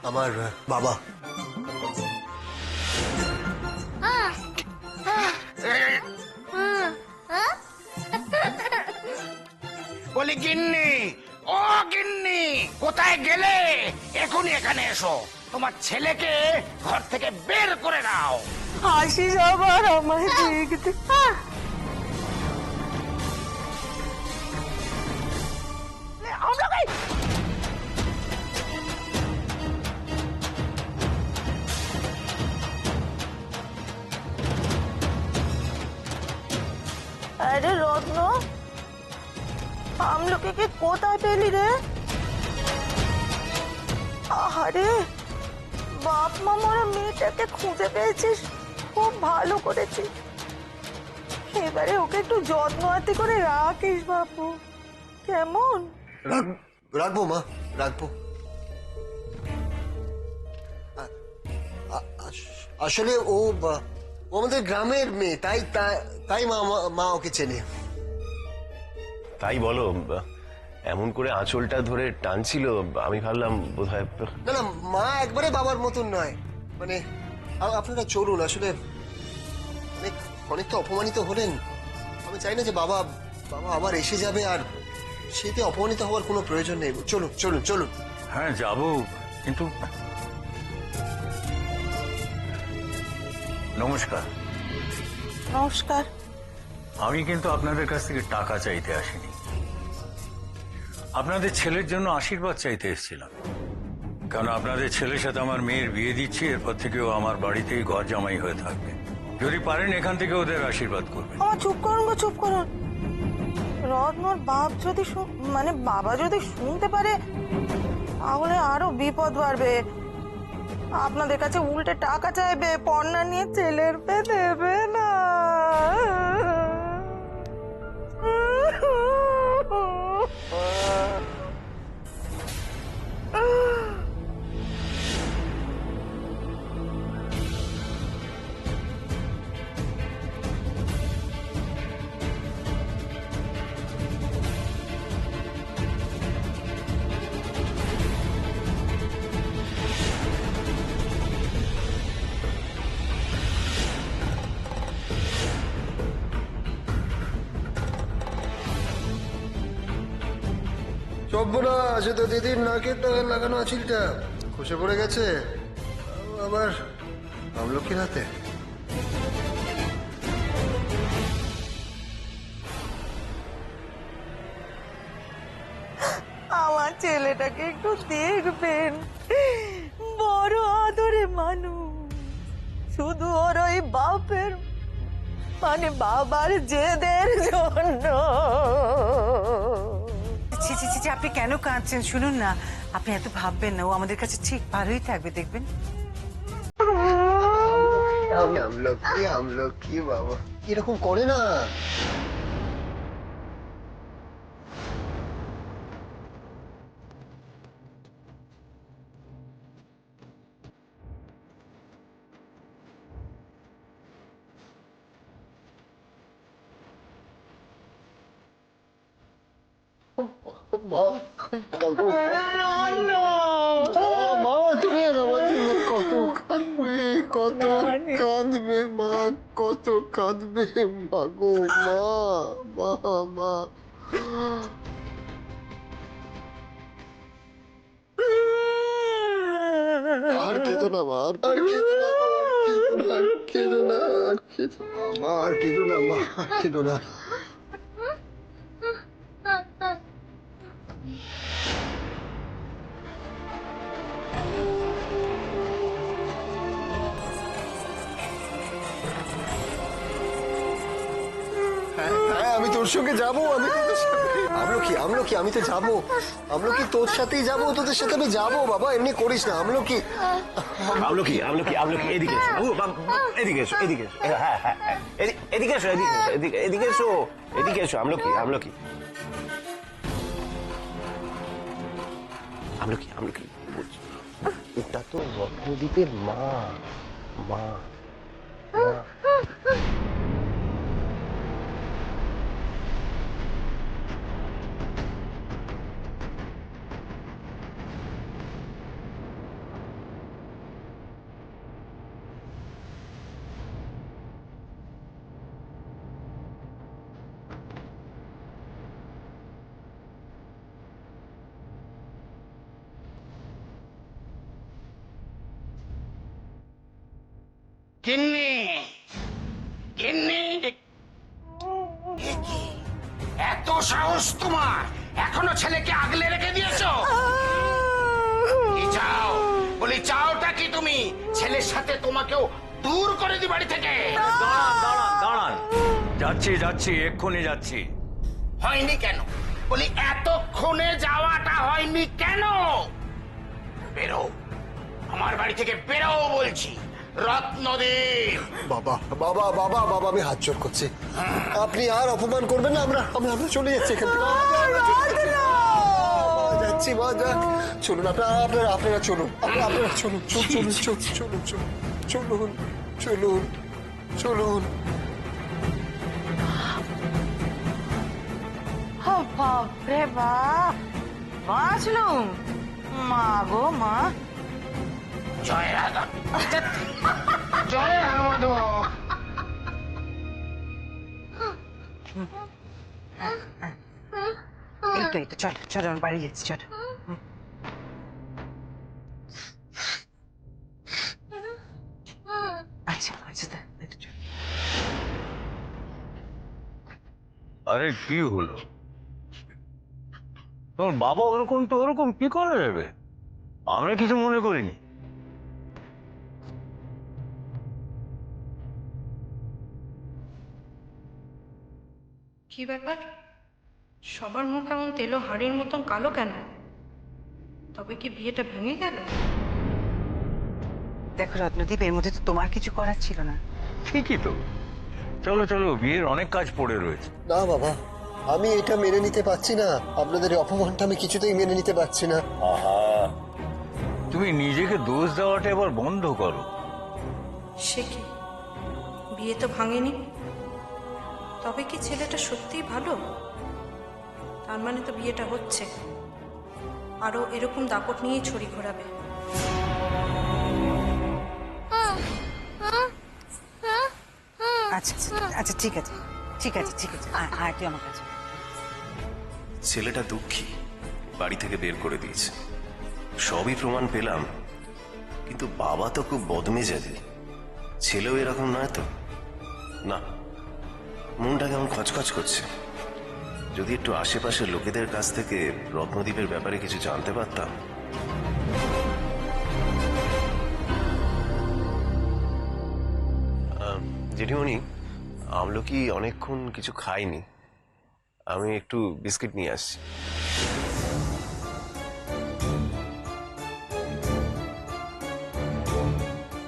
আমার বাবা। বলি গিন্নি, ও গিন্নি, কোথায় গেলে? এখনই এখানে এসো, তোমার ছেলেকে ঘর থেকে বের করে দাও। আশিস আবার আমায় দেখতে। আরে রত্ন, আমলকিকে কোথায় পেলি রে? আরে বাপ মা মরা মেয়েটাকে খুঁজে পেয়েছিস, খুব ভালো করেছিস। এবারে ওকে একটু যত্ন আত্তি করে রাখিস বাপু, কেমন? রাখবো মা, রাখবো। আসলে ও আমাদের গ্রামের মেয়ে, তাই মা ওকে চেনে। তাই বলো? এমন করে আঁচলটা ধরে টানছিল, আমি ভাবলাম বোধহয়। না না, মা একবারে বাবার মতন নয়। মানে আপনারা চলুন, আসলে অনেকটা অপমানিত হলেন। আমি চাই না যে বাবা আবার এসে যাবে, আর সেতে অপমানিত হওয়ার কোনো প্রয়োজন নেই। চলুন চলুন চলুন। হ্যাঁ যাবো, কিন্তু নমস্কার। নমস্কার। আমি কিন্তু আপনাদের কাছ থেকে টাকা চাইতে আসিনি, আপনাদের ছেলের জন্য আশীর্বাদ চাইতে এসেছিলাম। কারণ আপনাদের ছেলের সাথে আমার মেয়ের বিয়ে দিচ্ছি, এরপর থেকেও আমার বাড়িতেই ঘর জামাই হয়ে থাকবে। যদি পারেন এখান থেকে ওদের আশীর্বাদ করবেন। আমার চুপ করুন গো, চুপ করুন। রত্নর বাপ যদি মানে বাবা যদি শুনতে পারে, তাহলে আরো বিপদ বাড়বে। আপনাদের কাছে উল্টে টাকা চাইবে, পর্ণা নিয়ে ছেলের পে দেবে না। সব্বনা, সে তো দিদির নাকের তাগার লাগানো আছিলটা খসে পড়ে গেছে, আবার আমলকির হাতে। আমার ছেলেটাকে একটু দেখবেন, বড় আদরে মানুষ। শুধু ওর ওই বাপের মানে বাবার জেদের জন্য। ছি ছি ছি, আপনি কেন কাঁদছেন? শুনুন না, আপনি এত ভাববেন না, ও আমাদের কাছে ঠিক ভালোই থাকবে, দেখবেন। আমলকি আমলকি বাবা এরকম করে না। মা তুমি কত কাঁদবে, কত কাঁদবে মা, কত কাঁদবে মা গো, মা মা মা। আর কেঁদো না মা, আর কেঁদো না, আর কেঁদো না মা, আর কেঁদো না মা, আর কেঁদো না। আমি তোর সঙ্গে যাবো, আমলকি আমলকি আমি তো যাবো, আমলকি তোর সাথেই যাবো, তোদের সাথে আমি যাবো বাবা, এমনি করিস না আমলকি। আমলকি আমলকি আমলকি এদিকে এসো, এদিকে এসো, এদিকে এসো, হ্যাঁ হ্যাঁ হ্যাঁ, এদিকে এসো, এদিকে এসো, এদিকে এসো। আমলকি আমলকি আমলকি আমলকি, এটা তো রত্নদীপের মা, মা মা। গিন্নি গিন্নি, এ কি? এত সাহস তোমার, এখনো ছেলেকে আগলে রেখে দিয়েছো? কি চাও? বলি চাওটা কি তুমি? ছেলের সাথে তোমাকেও দূর করে দি বাড়ি থেকে। দাঁড়ান দাঁড়ান দাঁড়ান, যাচ্ছি যাচ্ছি, এক্ষুনি যাচ্ছি। হয়নি কেন? বলি এতক্ষণে যাওয়াটা হয়নি কেন? বেরো, আমার বাড়ি থেকে বেরো বলছি। রত্নদীপ, বাবা বাবা বাবা বাবা, আমি হাত জোর করছি, আপনি আর অপমান করবেন না। আমরা আমরা আমরা চলে যাচ্ছি এখান থেকে। আমরা চলে যাচ্ছি। মা, যাচ্ছি মা, যাক। চলুন আপনারা আপনারা আপনারা চলুন, আপনারা চলুন চলুন চলুন চলুন চলুন চলুন চলুন। ও বাপরে বাপ, বাঁচলুম। মা গো মা। জয় রাধা, জয় রাধা। এই তো চল চল, আমার বাড়ি যাচ্ছি, চল। আচ্ছা আচ্ছা, এই তো চল। আরে কি হলো? তোমার বাবা ওরকম তো ওরকম কি করে যাবে? আমরা কিছু মনে করিনি। কি ব্যাপার, সবার মুখ এমন তেলো হাড়ির মতন কালো কেন? তবে কি বিয়েটা ভেঙে গেল? দেখো রত্নদীপ, এর মধ্যে তো তোমার কিছু করার ছিল না। ঠিকই তো, চলো চলো, বিয়ের অনেক কাজ পড়ে রয়েছে। না বাবা, আমি এটা মেনে নিতে পারছি না। আপনাদের এই অপমানটা আমি কিছুতেই মেনে নিতে পারছি না। আহা, তুমি নিজেকে দোষ দেওয়াটা এবার বন্ধ করো। সে কি, বিয়ে তো ভাঙেনি? তবে কি ছেলেটা সত্যিই ভালো? তার মানে তো বিয়েটা হচ্ছে, আরো এরকম দাপট নিয়েই ছড়ি ঘোরাবে। আচ্ছা আচ্ছা আচ্ছা, ঠিক আছে ঠিক আছে ঠিক আছে, আয় আয় তুই আমার কাছে। ছেলেটা দুঃখী, বাড়ি থেকে বের করে দিয়েছে, সবই প্রমাণ পেলাম, কিন্তু বাবা তো খুব বদমেজাজি। ছেলেও এরকম নয় তো? না, মনটা কেমন খচখচ করছে। যদি একটু আশেপাশের লোকেদের কাছ থেকে রত্নদ্বীপের ব্যাপারে কিছু জানতে পারতাম। জেঠিমণি, আমলকি অনেকক্ষণ কিছু খাইনি, আমি একটু বিস্কিট নিয়ে আসছি।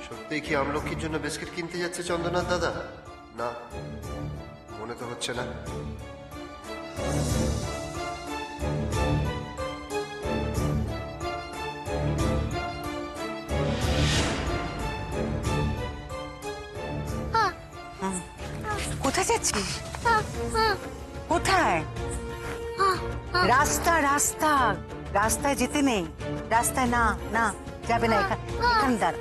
সত্যিই কি আমলকির জন্য বিস্কিট কিনতে যাচ্ছে চন্দ্রনাথ দাদা? না, মনে তো হচ্ছে না। কোথায় যাচ্ছিস? কোথায়? রাস্তা রাস্তা, রাস্তায় যেতে নেই। রাস্তায় না না, যাবে না, এখানে দাঁড়া।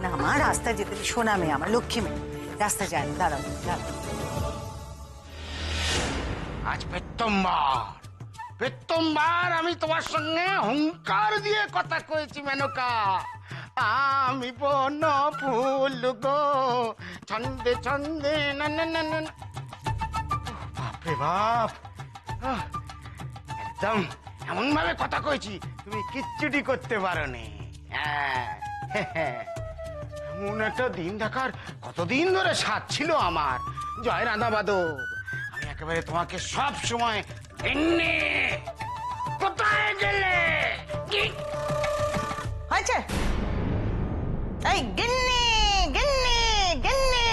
না মা, রাস্তায় যেতে নেই, সোনা মেয়ে আমার, লক্ষ্মী মেয়ে, রাস্তায় যায় না, দাঁড়াও দাঁড়াও। আজ প্রথমবার আমি তোমার সঙ্গে হুঙ্কার দিয়ে কথা কয়েছি মেনকা। আমি বন ফুল গো, ছন্দে ছন্দে না না না না। বাপরে বাপ, একদম এমন ভাবে কথা কয়েছি তুমি কিচ্ছুটি করতে পারোনি। এমন একটা দিন দেখার কতদিন ধরে স্বাদ ছিল আমার। জয় রাধা মাধব, আমি একেবারে তোমাকে সব সময় কোথায় গেলে হয়েছে? এই গিন্নি গিন্নি গিন্নি,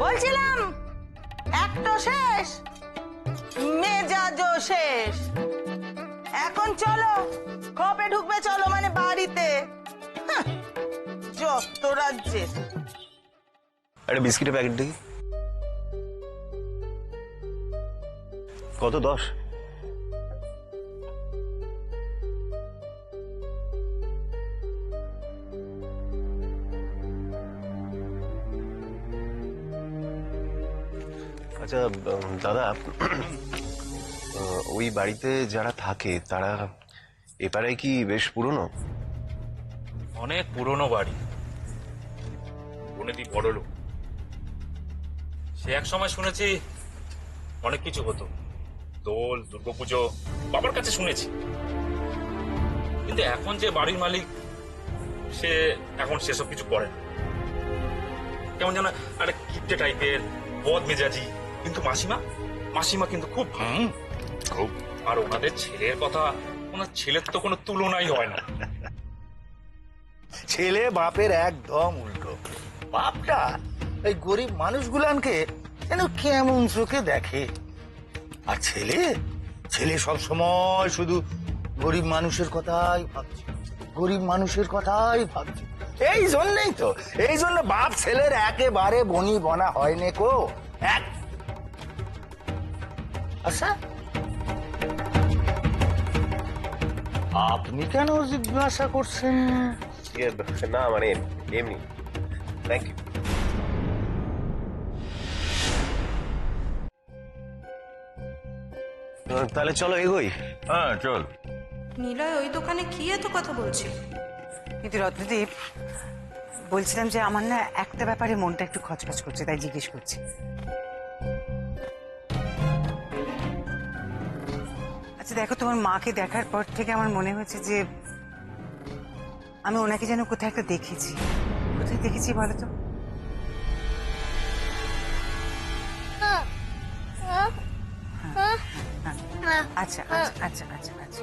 বলছিলাম একটা শেষ, মেজাজও শেষ। এখন চলো, কবে ঢুকবে চলো, মানে বাড়িতে। হাহ, যত রাজ্যে। একটা বিস্কিটের প্যাকেট দেখি। কত? 10? আচ্ছা দাদা, ওই বাড়িতে যারা থাকে তারা এপারে কি বেশ পুরনো? অনেক পুরনো বাড়ি, বনেদি বড় লোক। সে এক সময় শুনেছি অনেক কিছু হতো, দোল, দুর্গাপুজো, বাবার কাছে শুনেছি। কিন্তু এখন যে বাড়ির মালিক, সে এখন সেসব কিছু করে না। কেমন যেন একটা কিপটে টাইপের, বদ মেজাজি। কিন্তু মাসিমা কিন্তু খুব খুব। আর ওনাদের ছেলের কথা, ওনার ছেলের তো কোনো তুলনাই হয় না। ছেলে বাপের একদম উল্টো। বাপটা এই গরিব মানুষগুলানকে যেন কেমন চোখে দেখে, আর ছেলে ছেলে সব সময় শুধু গরিব মানুষের কথাই ভাবছে, গরিব মানুষের কথাই ভাবছে। এই জন্য বাপ ছেলের একেবারে বনি বনা হয়নি কো এক। আচ্ছা, আপনি কেন জিজ্ঞাসা করছেন? না মানে এমনি। Thank you. তাহলে চলো এগোই। হ্যাঁ চল। নিলয় ওই দোকানে কি এত কথা বলছে? কিন্তু রত্নদীপ, বলছিলাম যে আমার না একটা ব্যাপারে মনটা একটু খচখচ করছে, তাই জিজ্ঞেস করছি। আচ্ছা দেখো, তোমার মাকে দেখার পর থেকে আমার মনে হয়েছে যে আমি ওনাকে যেন কোথায় একটা দেখেছি। কোথায় দেখেছি বলো তো? আচ্ছা আচ্ছা আচ্ছা আচ্ছা আচ্ছা,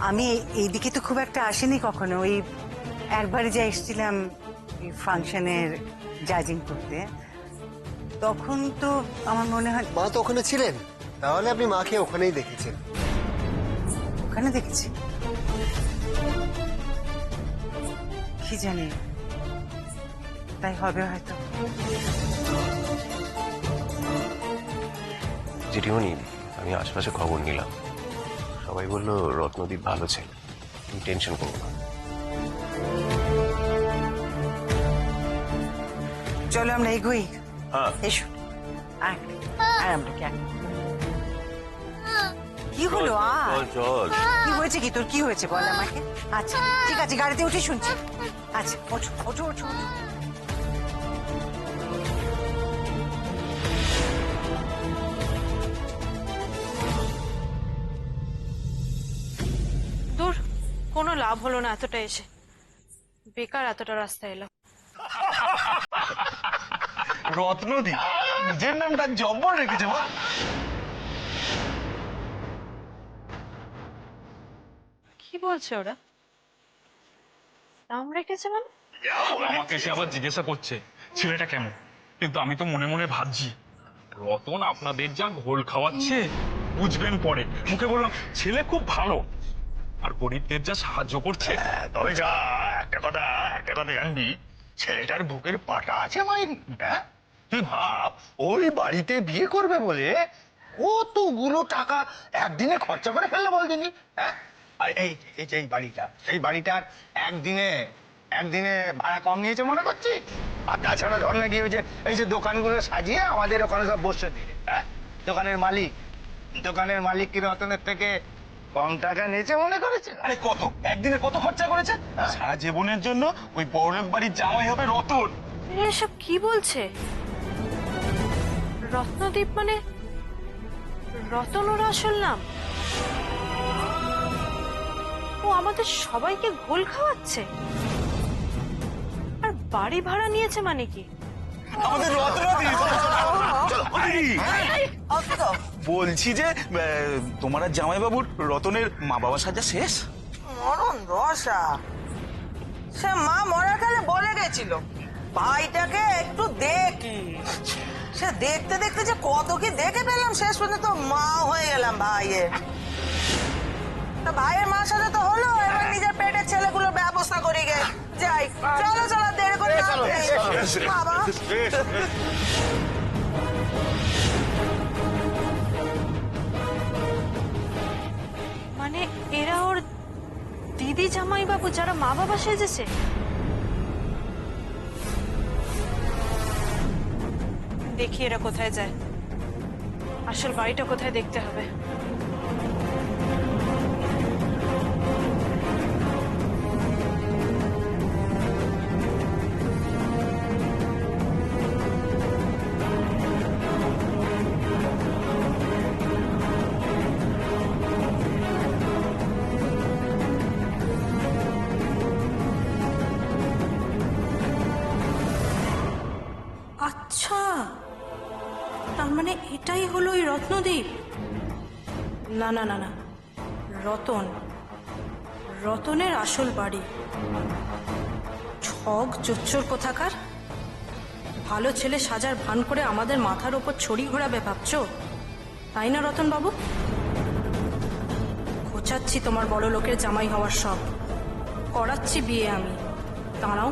আমি এইদিকে তো খুব একটা আসিনি কখনো। ওই একবারে যা এসেছিলাম ফাংশনের জাজিং করতে, তখন তো আমার মনে হয় মা তো ওখানে ছিলেন, তাহলে আপনি মাকে ওখানেই দেখেছেন। ওখানে দেখেছি, কি জানি, তাই হবে হয়তো। যেটিমনি, আমি আশপাশে খবর নিলাম, সবাই বললো রত্নদীপ ভালো ছেলে, তুমি টেনশন করো না। চলো আমরা এগোই। হ্যাঁ এসো, আয়, আয় আমরা কে কি হলো? চল চল। কি হয়েছে? কি তোর কি হয়েছে বল আমাকে। আচ্ছা ঠিক আছে, গাড়িতে উঠে শুনছি। আচ্ছা ওঠো ওঠো ওঠো ওঠো। দূর, কোনো লাভ হলো না এতটা এসে, বেকার এতটা রাস্তা এলাম। রত্নদীপ নিজের নামটা জব্বর রেখেছে। কি বলছে ওরা? নাম রেখেছে মানে? আমাকে এসে আবার জিজ্ঞাসা করছে ছেলেটা কেমন, কিন্তু আমি তো মনে মনে ভাবছি রতন আপনাদের যা ঘোল খাওয়াচ্ছে বুঝবেন পরে। মুখে বললাম ছেলে খুব ভালো, আর গরিবদের যা সাহায্য করছে। তবে যা একটা কথা জানবি, ছেলেটার বুকের পাটা আছে মাইরি। তুই ভাব, ওই বাড়িতে বিয়ে করবে বলে কতগুলো টাকা একদিনে খরচা করে ফেললো বলদিনি। আর এই যে এই বাড়িটার একদিনে ভাড়া কম নিয়েছে মনে করছি। আর তাছাড়া ধর নাকি ওই যে এই যে দোকানগুলো সাজিয়ে আমাদের ওখানে সব বসে দিয়ে, দোকানের মালিক কি রতনের থেকে কম টাকা নিয়েছে মনে করেছে? আরে কত একদিনে কত খরচা করেছে? সারা জীবনের জন্য ওই বড়লোক বাড়ির জামাই হবে রতন। এসব কি বলছে? রত্নদীপ মানে রতন ওর আসল নাম? ও আমাদের সবাইকে ঘোল খাওয়াচ্ছে, আর বাড়ি ভাড়া নিয়েছে মানে কি? আমাদের বলছি যে তোমার আর জামাইবাবুর রতনের মা বাবা সাজা শেষ? মরণ দশা, সে মা মরাকালে বলে গেছিল ভাইটাকে একটু দেখি। সে দেখতে দেখতে যে কত কি দেখে পেলাম, শেষ পর্যন্ত মা হয়ে গেলাম ভাইয়ের। তা ভাইয়ের মার সাথে তো হলো, এবার নিজের পেটের ছেলেগুলোর ব্যবস্থা করি গে। যাই, চলো চলো, দেরি করে লাভ নেই। বাবা, মানে এরা ওর দিদি জামাই বাবু, যারা মা বাবা সেজেছে? দেখি এরা কোথায় যায়, আসল বাড়িটা কোথায় দেখতে হবে। ওই রত্নদ্বীপ? না না না না, রতন, রতনের আসল বাড়ি। ঠগ জোচ্চোর কোথাকার। ভালো ছেলে সাজার ভান করে আমাদের মাথার ওপর ছড়ি ঘোরাবে ভাবছো, তাই না রতন বাবু? ঘোচাচ্ছি তোমার বড় লোকের জামাই হওয়ার সব, করাচ্ছি বিয়ে আমি। দাঁড়াও,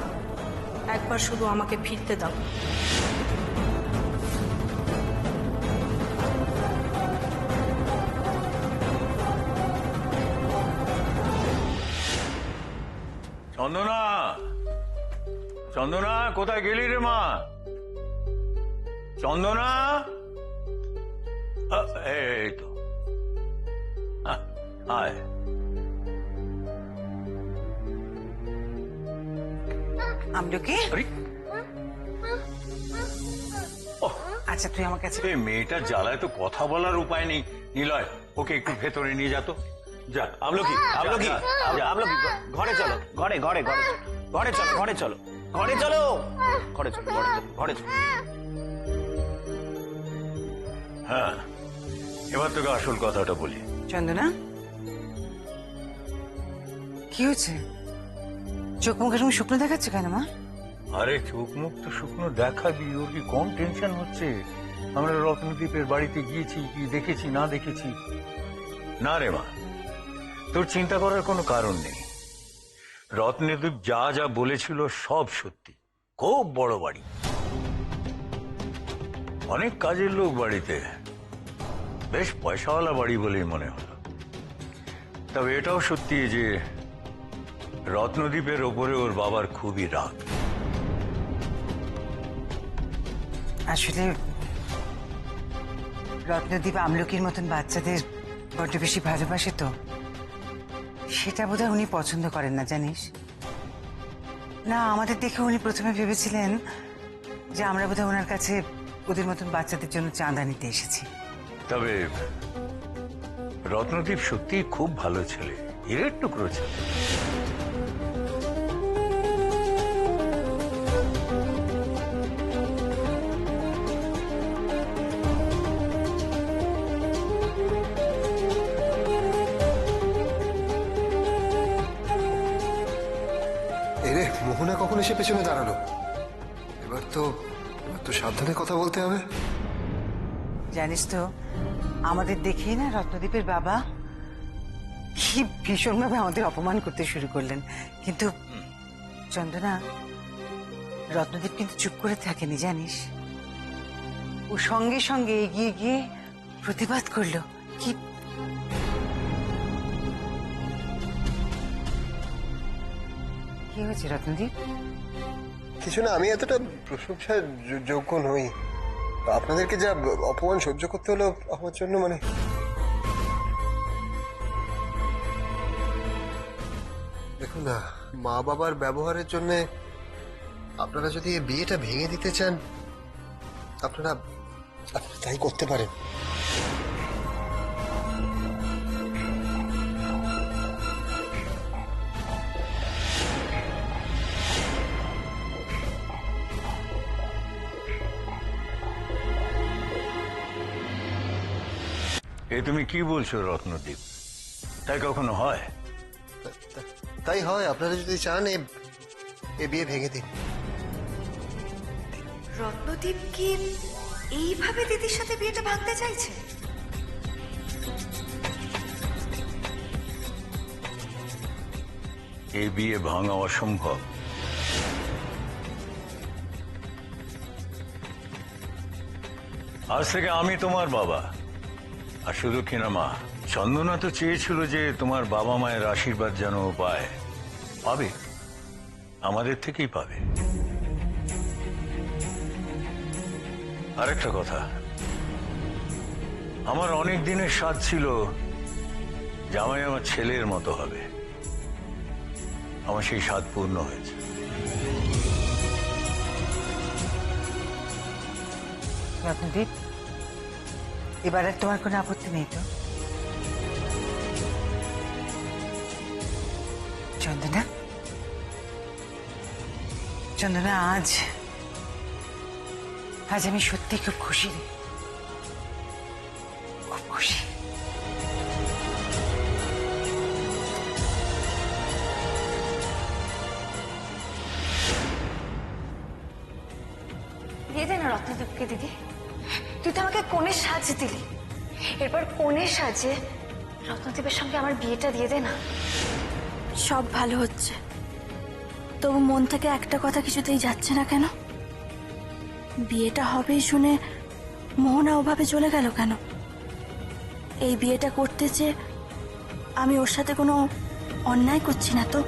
একবার শুধু আমাকে ফিরতে দাও। চন্দনা, চন্দনা, কোথায় গেলি রে মা? চন্দনা, এই তো, আয়। আমলকি, আরে, আচ্ছা তুই আমার কাছে। এই মেয়েটা জ্বালায় তো কথা বলার উপায় নেই। নিলয়, ওকে একটু ভেতরে নিয়ে যা তো, যা। আমলকি, আমলকি, আমলকি, ঘরে চলো, ঘরে ঘরে ঘরে চলো, ঘরে চলো, ঘরে চলো, ঘরে চলো, ঘরে চলো, ঘরে চলো, ঘরে চলো। হ্যাঁ, এবার তোকে আসল কথাটা বলি। চন্দনা, কি হয়েছে? চোখ মুখ এরকম শুকনো দেখাচ্ছে কেন মা? আরে চোখ মুখ তো শুকনো দেখাবি, ওর কি কম টেনশন হচ্ছে? আমরা রত্নদ্বীপের বাড়িতে গিয়েছি, কি দেখেছি না দেখেছি? না রে মা, তোর চিন্তা করার কোনো কারণ নেই। রত্নদ্বীপ যা যা বলেছিল সব সত্যি। খুব বড় বাড়ি, অনেক কাজের লোক বাড়িতে, বেশ পয়সাওয়ালা বাড়ি বলেই মনে হলো। তবে এটাও সত্যি যে রত্নদ্বীপের ওপরে ওর বাবার খুবই রাগ। আসলে রত্নদ্বীপ আমলকির মতন বাচ্চাদের বড্ড বেশি ভালোবাসে তো, সেটা বোধহয় উনি পছন্দ করেন না, জানিস না? আমাদের দেখে উনি প্রথমে ভেবেছিলেন যে আমরা বোধহয় ওনার কাছে ওদের মতন বাচ্চাদের জন্য চাঁদা নিতে এসেছি। তবে রত্নদ্বীপ সত্যি খুব ভালো ছেলে, হীরের টুকরো ছেলে। এরে মোহনা কখন এসে পেছনে দাঁড়ালো? এবার তো সাবধানে কথা বলতে হবে। জানিস তো, আমাদের দেখেই না রত্নদ্বীপের বাবা কি ভীষণভাবে আমাদের অপমান করতে শুরু করলেন। কিন্তু চন্দনা, রত্নদ্বীপ কিন্তু চুপ করে থাকেনি, জানিস? ও সঙ্গে সঙ্গে এগিয়ে গিয়ে প্রতিবাদ করলো। কি কি হয়েছে রত্নদ্বীপ? কিছু না, আমি এতটা প্রশংসার যোগ্য নই। আপনাদেরকে যা অপমান সহ্য করতে হলো আমার জন্য, মানে দেখুন না, মা বাবার ব্যবহারের জন্য আপনারা যদি এই বিয়েটা ভেঙে দিতে চান, আপনারা তাই করতে পারেন। এ তুমি কি বলছো রত্নদ্বীপ? তাই কখনো হয়? তাই হয়। আপনারা যদি চান এ বিয়ে ভেঙে দিন। রত্নদ্বীপ কি এইভাবে দিদির সাথে বিয়েটা ভাঙতে চাইছে? এই বিয়ে ভাঙা অসম্ভব। আজ থেকে আমি তোমার বাবা। আর শুধু কিনা মা, চন্দনা তো চেয়েছিল যে তোমার বাবা মায়ের আশীর্বাদ যেন পায়। পাবে, আমাদের থেকেই পাবে। আরেকটা কথা, আমার অনেক দিনের স্বাদ ছিল জামাই আমার ছেলের মতো হবে। আমার সেই স্বাদ পূর্ণ হয়েছে। রত্নদ্বীপ, এবার আর তোমার কোনো আপত্তি নেই তো? চন্দনা, চন্দনা, আজ আমি সত্যি খুব খুশি রে। খুব খুশি। দিয়ে দে না রত্নদীপকে দিদি। তুই তো আমাকে কনের সাজ দিলি, এরপর কনের সাজে রত্নদীপের সঙ্গে আমার বিয়েটা দিয়ে দে না। সব ভালো হচ্ছে, তবু মন থেকে একটা কথা কিছুতেই যাচ্ছে না কেন? বিয়েটা হবেই শুনে মোহনা ওভাবে চলে গেল কেন? এই বিয়েটা করতে চেয়ে আমি ওর সাথে কোনো অন্যায় করছি না তো?